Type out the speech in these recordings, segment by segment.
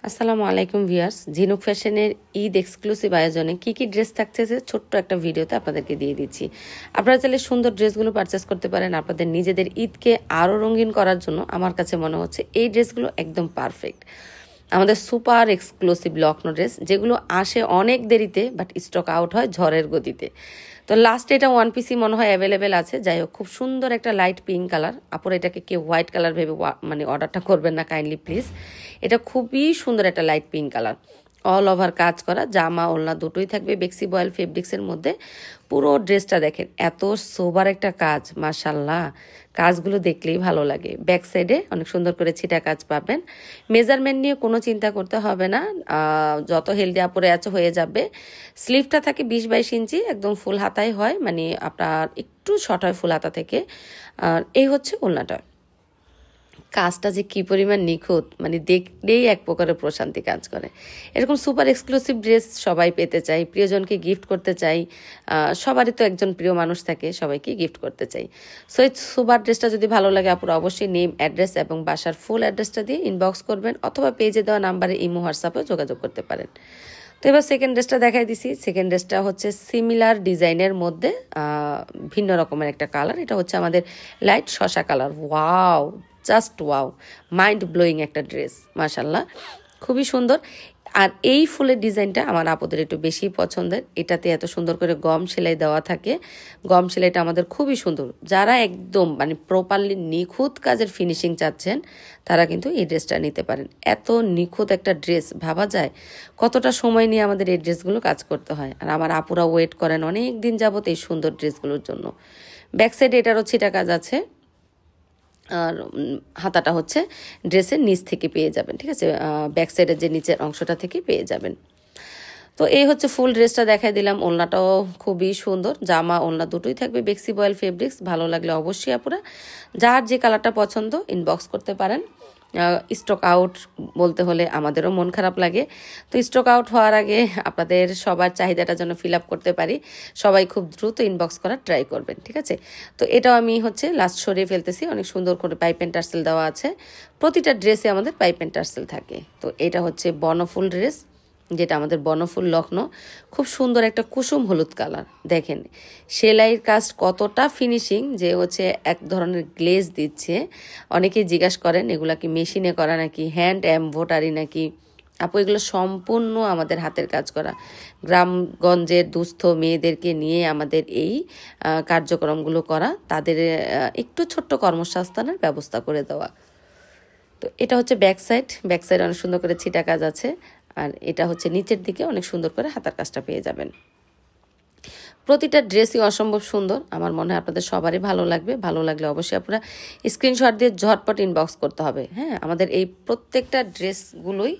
আসসালামু আলাইকুম ভিউয়ার্স, ঝিনুক ফ্যাশনের ঈদ এক্সক্লুসিভ আয়োজনে কি কি ড্রেস থাকছে ছোট্ট একটা ভিডিওতে আপনাদেরকে দিয়ে দিচ্ছি। আপনারা চাইলে সুন্দর ড্রেসগুলো পারচেস করতে পারেন আপনাদের নিজেদের ঈদকে আরও রঙিন করার জন্য। আমার কাছে মনে হচ্ছে এই ড্রেসগুলো একদম পারফেক্ট। আমাদের সুপার এক্সক্লুসিভ লখনৌ ড্রেস, যেগুলো আসে অনেক দেরিতে বাট স্টক আউট হয় ঝড়ের গতিতে। তো লাস্ট এটা ওয়ান পিসই মনে হয় অ্যাভেলেবেল আছে। যাই হোক, খুব সুন্দর একটা লাইট পিঙ্ক কালার। আপুরা এটাকে কেউ হোয়াইট কালার ভেবে মানে অর্ডারটা করবেন না কাইন্ডলি প্লিজ। এটা খুবই সুন্দর একটা light pink colour, all over কাজ করা, জামা ওড়না দুটোই থাকবে বেক্সি বয়েল ফেব্রিক্সের মধ্যে। পুরো ড্রেসটা দেখেন, এত সোবার একটা কাজ, মাশাল্লাহ। কাজগুলো দেখলেই ভালো লাগে। ব্যাক সাইডে অনেক সুন্দর করে ছিটা কাজ পাবেন। মেজারমেন্ট নিয়ে কোনো চিন্তা করতে হবে না, যত হেলদি আপরে আছে হয়ে যাবে। স্লিভটা থাকে 20-22 ইঞ্চি, একদম ফুল হাতায় হয়, মানে আপনার একটু শর্ট হয় ফুল হাতা থেকে। আর এই হচ্ছে ওড়নাটা। কাজটা যে কী পরিমাণ নিখুঁত, মানে দেখলেই এক প্রকারের প্রশান্তি কাজ করে। এরকম সুপার এক্সক্লুসিভ ড্রেস সবাই পেতে চাই, প্রিয়জনকে গিফট করতে চাই। সবারই তো একজন প্রিয় মানুষ থাকে, সবাইকে গিফট করতে চাই। সো এই সুপার ড্রেসটা যদি ভালো লাগে আপুরা অবশ্যই নেম, অ্যাড্রেস এবং বাসার ফুল অ্যাড্রেসটা দিয়ে ইনবক্স করবেন, অথবা পেজে দেওয়া নাম্বারে ইমো হোয়াটসঅ্যাপে যোগাযোগ করতে পারেন। তো এবার সেকেন্ড ড্রেসটা দেখাই দিছি। সেকেন্ড ড্রেসটা হচ্ছে সিমিলার ডিজাইনের মধ্যে ভিন্ন রকমের একটা কালার। এটা হচ্ছে আমাদের লাইট শসা colour. Wow, just wow, mind blowing একটা ড্রেস, মাশাল্লাহ, খুবই সুন্দর। আর এই ফুলের ডিজাইনটা আমার আপুদের একটু বেশি পছন্দের। এটাতে এত সুন্দর করে গম সেলাই দেওয়া থাকে। গম সেলাইটা আমাদের খুবই সুন্দর। যারা একদম মানে প্রপারলি নিখুঁত কাজের ফিনিশিং চাচ্ছেন তারা কিন্তু এই ড্রেসটা নিতে পারেন। এত নিখুঁত একটা ড্রেস, ভাবা যায় কতটা সময় নিয়ে আমাদের এই ড্রেসগুলো কাজ করতে হয়। আর আমার আপুরা ওয়েট করেন অনেক দিন যাবত এই সুন্দর ড্রেসগুলোর জন্য। ব্যাক সাইডে এটারও ছিটা কাজ আছে, আর হাতাটা হচ্ছে ড্রেসের নিচ থেকে পেয়ে যাবেন, ঠিক আছে, ব্যাক সাইডের যে নিচের অংশটা থেকে পেয়ে যাবেন। তো এই হচ্ছে ফুল ড্রেসটা দেখাই দিলাম। ওড়নাটাও খুবই সুন্দর, জামা ওড়না দুটোই থাকবে বেক্সি বয়েল ফেব্রিক্স। ভালো লাগলে অবশ্যই আপুরা যার যে কালারটা পছন্দ ইনবক্স করতে পারেন। স্টক আউট বলতে হলে আমাদেরও মন খারাপ লাগে। তো স্টক আউট হওয়ার আগে আপনাদের সবার চাহিদাটা যেন ফিল আপ করতে পারি, সবাই খুব দ্রুত ইনবক্স করার ট্রাই করবেন, ঠিক আছে। তো এটাও আমি হচ্ছে লাস্ট সরিয়ে ফেলতেছি। অনেক সুন্দর করে পাইপ অ্যান্ড টার্সেল দেওয়া আছে, প্রতিটা ড্রেসে আমাদের পাইপ অ্যান্ড টার্সেল থাকে। তো এটা হচ্ছে বনফুল ড্রেস, যেটা আমাদের বনফুল লখনৌ। খুব সুন্দর একটা কুসুম হলুদ কালার। দেখেন সেলাইয়ের কাজ কতটা ফিনিশিং, যে হচ্ছে এক ধরনের গ্লেজ দিচ্ছে। অনেকেই জিজ্ঞাসা করেন এগুলা কি মেশিনে করা নাকি হ্যান্ড এমব্রয়ডারি নাকি। আপু এগুলো সম্পূর্ণ আমাদের হাতের কাজ করা। গ্রামগঞ্জের দুস্থ মেয়েদেরকে নিয়ে আমাদের এই কার্যক্রমগুলো করা, তাদের একটু ছোট্ট কর্মসংস্থানের ব্যবস্থা করে দেওয়া। তো এটা হচ্ছে ব্যাক সাইড। ব্যাক সাইড অনেক সুন্দর করে ছিটা কাজ আছে। আর এটা হচ্ছে নিচের দিকে অনেক সুন্দর করে হাতার কাজটা পেয়ে যাবেন। প্রতিটা ড্রেসই অসম্ভব সুন্দর। আমার মনে হয় আপনাদের সবারই ভালো লাগবে। ভালো লাগলে অবশ্যই আপনারা স্ক্রিনশট দিয়ে ঝটপট ইনবক্স করতে হবে। হ্যাঁ, আমাদের এই প্রত্যেকটা ড্রেসগুলোই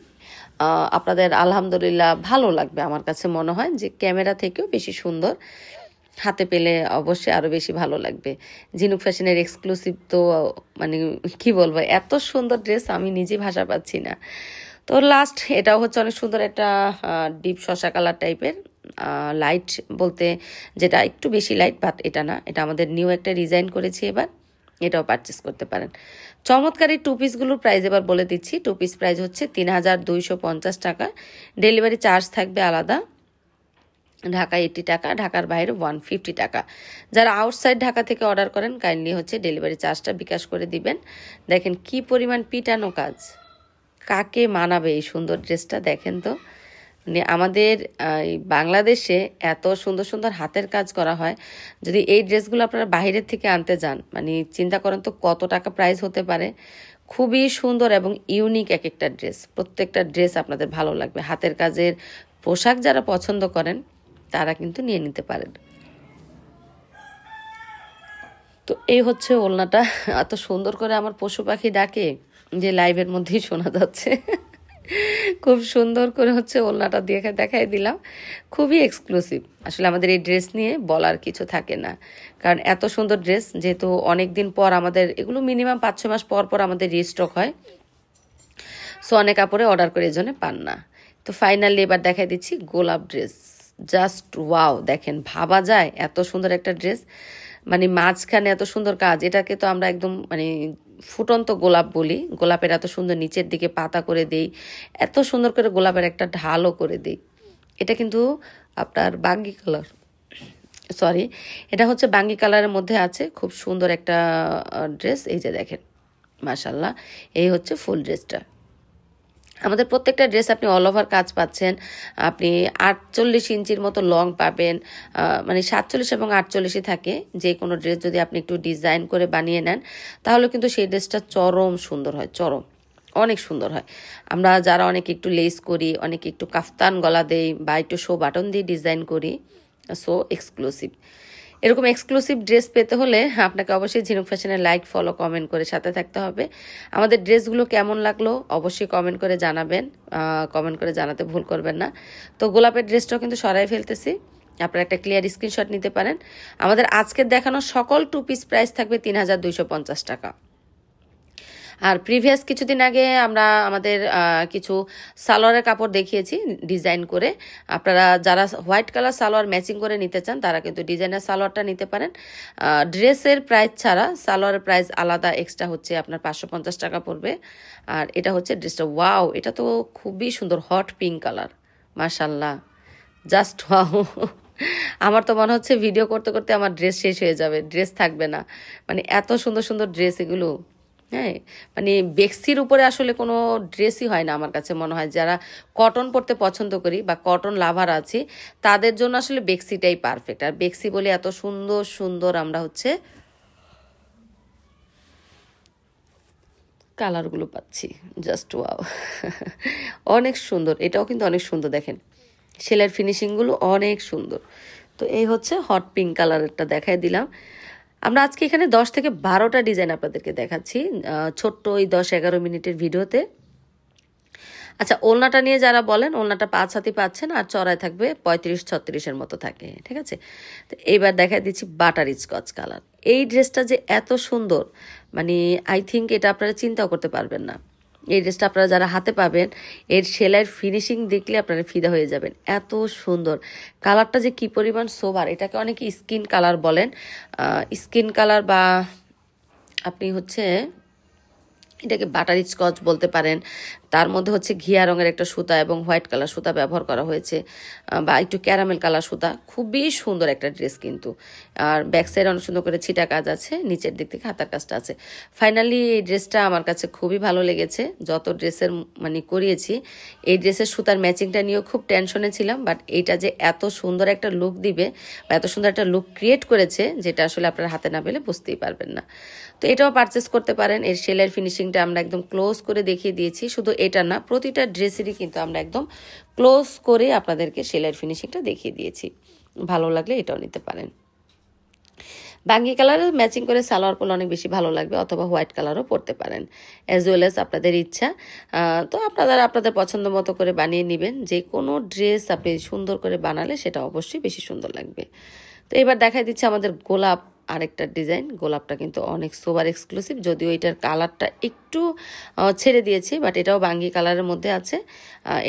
আপনাদের আলহামদুলিল্লাহ ভালো লাগবে। আমার কাছে মনে হয় যে ক্যামেরা থেকেও বেশি সুন্দর, হাতে পেলে অবশ্যই আরও বেশি ভালো লাগবে। ঝিনুক ফ্যাশনের এক্সক্লুসিভ তো মানে কি বলবো, এত সুন্দর ড্রেস আমি নিজে ভাষা পাচ্ছি না। তো লাস্ট এটাও হচ্ছে অনেক সুন্দর একটা ডিপ শসা কালার টাইপের, লাইট বলতে যেটা একটু বেশি লাইট, বাট এটা না, এটা আমাদের নিউ একটা ডিজাইন করেছি এবার। এটাও পারচেস করতে পারেন। চমৎকার এই টু পিসগুলোর প্রাইস এবার বলে দিচ্ছি। টু পিস প্রাইস হচ্ছে 3250 টাকা। ডেলিভারি চার্জ থাকবে আলাদা, ঢাকা 80 টাকা, ঢাকার বাইরে 150 টাকা। যারা আউটসাইড ঢাকা থেকে অর্ডার করেন কাইন্ডলি হচ্ছে ডেলিভারি চার্জটা বিকাশ করে দিবেন। দেখেন কি পরিমাণ পিটানো কাজ, কাকে মানাবে এই সুন্দর ড্রেসটা দেখেন তো। মানে আমাদের বাংলাদেশে এত সুন্দর সুন্দর হাতের কাজ করা হয়, যদি এই ড্রেসগুলো আপনারা বাইরের থেকে আনতে যান, মানে চিন্তা করেন তো কত টাকা প্রাইস হতে পারে। খুবই সুন্দর এবং ইউনিক এক একটা ড্রেস। প্রত্যেকটা ড্রেস আপনাদের ভালো লাগবে। হাতের কাজের পোশাক যারা পছন্দ করেন তারা কিন্তু নিয়ে নিতে পারেন। তো এই হচ্ছে ওড়নাটা। এত সুন্দর করে আমার পশু পাখি ডাকে যে লাইভের মধ্যেই শোনা যাচ্ছে। খুব সুন্দর করে হচ্ছে ওড়নাটা দিয়ে দেখাই দিলাম। খুবই এক্সক্লুসিভ। আসলে আমাদের এই ড্রেস নিয়ে বলার কিছু থাকে না, কারণ এত সুন্দর ড্রেস, যেহেতু অনেক দিন পর আমাদের এগুলো মিনিমাম 5-6 মাস পর পর আমাদের রিস্টক হয়। সো অনেক কাপড়ে অর্ডার করে এই জন্য পান না। তো ফাইনালি এবার দেখাই দিচ্ছি গোলাপ ড্রেস। জাস্ট ওয়াও, দেখেন ভাবা যায় এত সুন্দর একটা ড্রেস, মানে মাঝখানে এত সুন্দর কাজ। এটাকে তো আমরা একদম মানে ফুটন্ত গোলাপ বলি, গোলাপের এত সুন্দর নিচের দিকে পাতা করে দেই, এত সুন্দর করে গোলাপের একটা ঢালও করে দিই। এটা কিন্তু আপনার বাঙ্গি কালার, সরি, এটা হচ্ছে বাঙ্গি কালারের মধ্যে আছে, খুব সুন্দর একটা ড্রেস। এই যে দেখেন, মাশাল্লাহ, এই হচ্ছে ফুল ড্রেসটা। আমাদের প্রত্যেকটা ড্রেস আপনি অল ওভার কাজ পাচ্ছেন। আপনি 48 ইঞ্চির মতো লং পাবেন, মানে 47 এবং 48ই থাকে। যে কোনো ড্রেস যদি আপনি একটু ডিজাইন করে বানিয়ে নেন তাহলে কিন্তু সেই ড্রেসটা চরম সুন্দর হয়, চরম অনেক সুন্দর হয়। আমরা যারা অনেকে একটু লেস করি, অনেকে একটু কাফতান গলা দেই বা একটু শো বাটন দিয়ে ডিজাইন করি, সো এক্সক্লুসিভ। এরকম এক্সক্লুসিভ ড্রেস পেতে হলে আপনাকে অবশ্যই ঝিনুক ফ্যাশনের লাইক, ফলো, কমেন্ট করে সাথে থাকতে হবে। আমাদের ড্রেসগুলো কেমন লাগলো অবশ্যই কমেন্ট করে জানাবেন, কমেন্ট করে জানাতে ভুল করবেন না। তো গোলাপের ড্রেসটাও কিন্তু সরাই ফেলতেছি, আপনারা একটা ক্লিয়ার স্ক্রিনশট নিতে পারেন। আমাদের আজকের দেখানো সকল 2 পিস প্রাইস থাকবে 3250 টাকা। আর প্রিভিয়াস কিছুদিন আগে আমরা আমাদের কিছু সালোয়ারের কাপড় দেখিয়েছি ডিজাইন করে। আপনারা যারা হোয়াইট কালার সালোয়ার ম্যাচিং করে নিতে চান তারা কিন্তু ডিজাইনের সালোয়ারটা নিতে পারেন। ড্রেসের প্রাইস ছাড়া সালোয়ারের প্রাইস আলাদা এক্সট্রা হচ্ছে আপনার 550 টাকা পড়বে। আর এটা হচ্ছে ড্রেসটা, ওয়াও, এটা তো খুবই সুন্দর, হট পিঙ্ক কালার, মাশাল্লাহ, জাস্ট ওয়াও। আমার তো মনে হচ্ছে ভিডিও করতে করতে আমার ড্রেস শেষ হয়ে যাবে, ড্রেস থাকবে না, মানে এত সুন্দর সুন্দর ড্রেস এগুলো। হ্যাঁ, মানে বেক্সির উপরে আসলে কোনো ড্রেসই হয় না আমার কাছে মনে হয়। যারা কটন পরতে পছন্দ করি বা কটন লাভার আছি তাদের জন্য আসলে বেক্সিটাই পারফেক্ট। আর বেক্সি বলে এত সুন্দর সুন্দর আমরা হচ্ছে কালারগুলো পাচ্ছি, জাস্ট ওয়াও, অনেক সুন্দর। এটাও কিন্তু অনেক সুন্দর, দেখেন সেলাইয়ের ফিনিশিংগুলো অনেক সুন্দর। তো এই হচ্ছে হট পিঙ্ক কালারেরটা দেখাই দিলাম। আমরা আজকে এখানে 10 থেকে 12টা ডিজাইন আপনাদেরকে দেখাচ্ছি ছোট্ট ওই 10-11 মিনিটের ভিডিওতে। আচ্ছা, ওলনাটা নিয়ে যারা বলেন, ওলনাটা 5 হাতি পাচ্ছেন আর চড়ায় থাকবে 35-36-এর মতো থাকে, ঠিক আছে। তো এইবার দেখাই দিচ্ছি বাটার স্কচ কালার। এই ড্রেসটা যে এত সুন্দর, মানে আই থিঙ্ক এটা আপনারা চিন্তাও করতে পারবেন না। এই ড্রেসটা আপনারা যারা হাতে পাবেন, এর সেলাইয়ের ফিনিশিং দেখলে আপনারা ফিদা হয়ে যাবেন, এত সুন্দর। কালারটা যে কি পরিমাণ সোবার, এটাকে অনেকে স্কিন কালার বলেন, স্কিন কালার বা আপনি হচ্ছে এটাকে বাটার স্কচ বলতে পারেন। তার মধ্যে হচ্ছে ঘিয়া রঙের একটা সুতা এবং হোয়াইট কালার সুতা ব্যবহার করা হয়েছে, বা একটু ক্যারামেল কালার সুতা। খুবই সুন্দর একটা ড্রেস কিন্তু। আর ব্যাক সাইড অনেক সুন্দর করে ছিটা কাজ আছে, নিচের দিক থেকে হাতার কাজটা আছে। ফাইনালি এই ড্রেসটা আমার কাছে খুবই ভালো লেগেছে। যত ড্রেসের মানে করিয়েছি, এই ড্রেসের সুতার ম্যাচিংটা নিয়েও খুব টেনশনে ছিলাম, বাট এইটা যে এত সুন্দর একটা লুক দিবে বা এত সুন্দর একটা লুক ক্রিয়েট করেছে, যেটা আসলে আপনার হাতে না পেলে বুঝতেই পারবেন না। তো এটাও পারচেস করতে পারেন। এর সেলাইয়ের ফিনিশিংটা আমরা একদম ক্লোজ করে দেখিয়ে দিয়েছি, শুধু এটা না, প্রতিটা ড্রেসেরই কিন্তু আমরা একদম ক্লোজ করে আপনাদেরকে সেলাইয়ের ফিনিশিংটা দেখিয়ে দিয়েছি। ভালো লাগলে এটাও নিতে পারেন। বাঙ্গি কালারের ম্যাচিং করে সালোয়ার পরলে অনেক বেশি ভালো লাগবে, অথবা হোয়াইট কালারও পরতে পারেন, অ্যাজ ওয়েল অ্যাজ আপনাদের ইচ্ছা। তো আপনারা আপনাদের পছন্দ মতো করে বানিয়ে নেবেন। যে কোনো ড্রেস আপনি সুন্দর করে বানালে সেটা অবশ্যই বেশি সুন্দর লাগবে। তো এবার দেখাই দিচ্ছে আমাদের গোলাপ আরেকটা ডিজাইন। গোলাপটা কিন্তু অনেক সোবার এক্সক্লুসিভ, যদিও এটার কালারটা একটু ছেড়ে দিয়েছি, বাট এটাও বাঙ্গি কালারের মধ্যে আছে।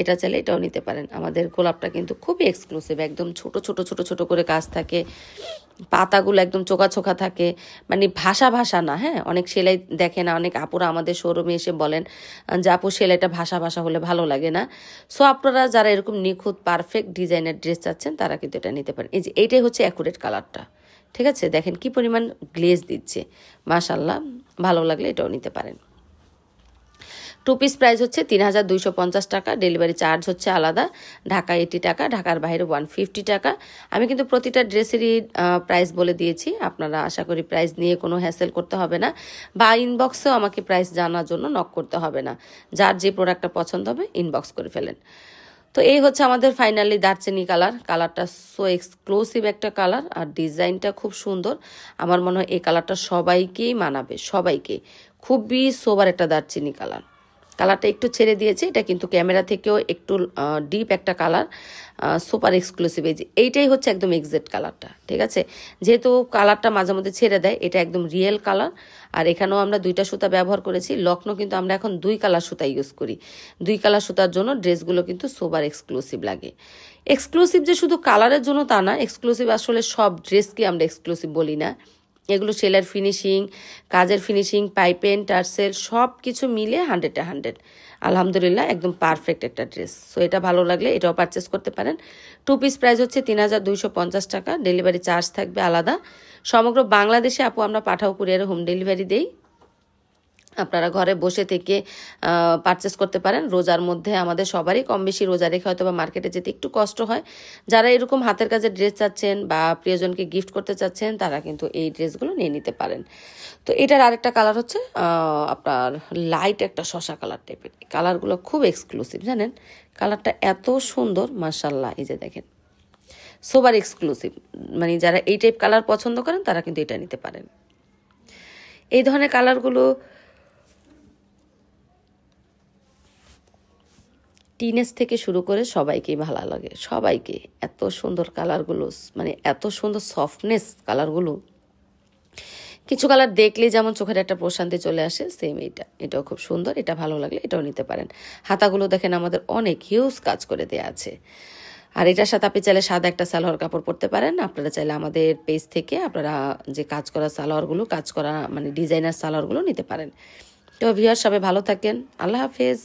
এটা চাইলে এটাও নিতে পারেন। আমাদের গোলাপটা কিন্তু খুবই এক্সক্লুসিভ, একদম ছোট ছোট ছোট ছোট করে কাজ থাকে, পাতাগুলো একদম চোকা চোকা থাকে, মানে ভাষা ভাষা না। হ্যাঁ, অনেক সেলাই দেখে না, অনেক আপুরা আমাদের শোরুমে এসে বলেন যে আপু সেলাইটা ভাষা ভাষা হলে ভালো লাগে না। সো আপনারা যারা এরকম নিখুঁত পারফেক্ট ডিজাইনের ড্রেস চাচ্ছেন তারা কিন্তু এটা নিতে পারেন। এই যে এইটাই হচ্ছে অ্যাকুরেট কালারটা, ঠিক আছে। দেখেন কি পরিমাণ গ্লেজ দিচ্ছে, মাশাল্লাহ। ভালো লাগলে এটাও নিতে পারেন। 2 পিস প্রাইস হচ্ছে 3250 টাকা। ডেলিভারি চার্জ হচ্ছে আলাদা, ঢাকা 80 টাকা, ঢাকার বাইরে 150 টাকা। আমি কিন্তু প্রতিটা ড্রেসেরই প্রাইস বলে দিয়েছি, আপনারা আশা করি প্রাইস নিয়ে কোনো হ্যাসেল করতে হবে না, বা ইনবক্সেও আমাকে প্রাইস জানার জন্য নক করতে হবে না। যার যে প্রোডাক্টটা পছন্দ হবে ইনবক্স করে ফেলেন। তো এই হচ্ছে আমাদের ফাইনালি দারচিনি কালার। কালারটা সো এক্সক্লুসিভ একটা কালার, আর ডিজাইনটা খুব সুন্দর। আমার মনে হয় এই কালারটা সবাইকেই মানাবে, সবাইকে। খুবই সোবার একটা দারচিনি কালার। কালারটা একটু ছেড়ে দিয়েছে, এটা কিন্তু ক্যামেরা থেকেও একটু ডিপ একটা কালার, সুপার এক্সক্লুসিভ। এইটাই হচ্ছে একদম এক্সাক্ট কালারটা, ঠিক আছে। যেহেতু কালারটা মাঝে মধ্যে ছেড়ে দেয়, এটা একদম রিয়েল কালার। আর এখানেও আমরা 2টা সুতা ব্যবহার করেছি। লক্ষ্ণৌ কিন্তু আমরা এখন 2 কালার সুতা ইউজ করি। 2 কালার সুতার জন্য ড্রেসগুলো কিন্তু সুপার এক্সক্লুসিভ লাগে। এক্সক্লুসিভ যে শুধু কালারের জন্য তা না, এক্সক্লুসিভ আসলে সব ড্রেসকে আমরা এক্সক্লুসিভ বলি না। এগুলো সেলার ফিনিশিং, কাজের ফিনিশিং, পাইপেন, টার্সেল সব কিছু মিলে 100-এ 100। আলহামদুলিল্লাহ একদম পারফেক্ট একটা ড্রেস। সো এটা ভালো লাগলে এটাও পারচেস করতে পারেন। 2 পিস প্রাইস হচ্ছে 3250 টাকা, ডেলিভারি চার্জ থাকবে আলাদা। সমগ্র বাংলাদেশে আপু আমরা পাঠাও কুরিয়ারে হোম ডেলিভারি দেই। আপনারা ঘরে বসে থেকে পারচেস করতে পারেন। রোজার মধ্যে আমাদের সবারই কম বেশি রোজা রেখে হয়তো বা মার্কেটে যেতে একটু কষ্ট হয়। যারা এরকম হাতের কাজের ড্রেস চাচ্ছেন বা প্রিয়জনকে গিফট করতে চাচ্ছেন তারা কিন্তু এই ড্রেসগুলো নিয়ে নিতে পারেন। তো এটার আরেকটা কালার হচ্ছে আপনার লাইট একটা শসা কালার টাইপের। কালারগুলো খুব এক্সক্লুসিভ, জানেন কালারটা এত সুন্দর মাশাল্লাহ। এই যে দেখেন সোবার এক্সক্লুসিভ, মানে যারা এই টাইপ কালার পছন্দ করেন তারা কিন্তু এটা নিতে পারেন। এই ধরনের কালারগুলো টিনেজ থেকে শুরু করে সবাইকেই ভালো লাগে, সবাইকে। এত সুন্দর কালারগুলো, মানে এত সুন্দর সফটনেস কালারগুলো। কিছু কালার দেখলেই যেমন চোখের একটা প্রশান্তি চলে আসে, সেম এটাও খুব সুন্দর। এটা ভালো লাগলে এটাও নিতে পারেন। হাতাগুলো দেখেন আমাদের অনেক হিউজ কাজ করে দেওয়া আছে। আর এটার সাথে আপনি চাইলে সাদা একটা সালোয়ার কাপড় পরতে পারেন। আপনারা চাইলে আমাদের পেজ থেকে আপনারা যে কাজ করা সালোয়ারগুলো, কাজ করা মানে ডিজাইনার সালোয়ারগুলো নিতে পারেন। তো ভিউয়ার সবাই ভালো থাকেন, আল্লাহ হাফেজ।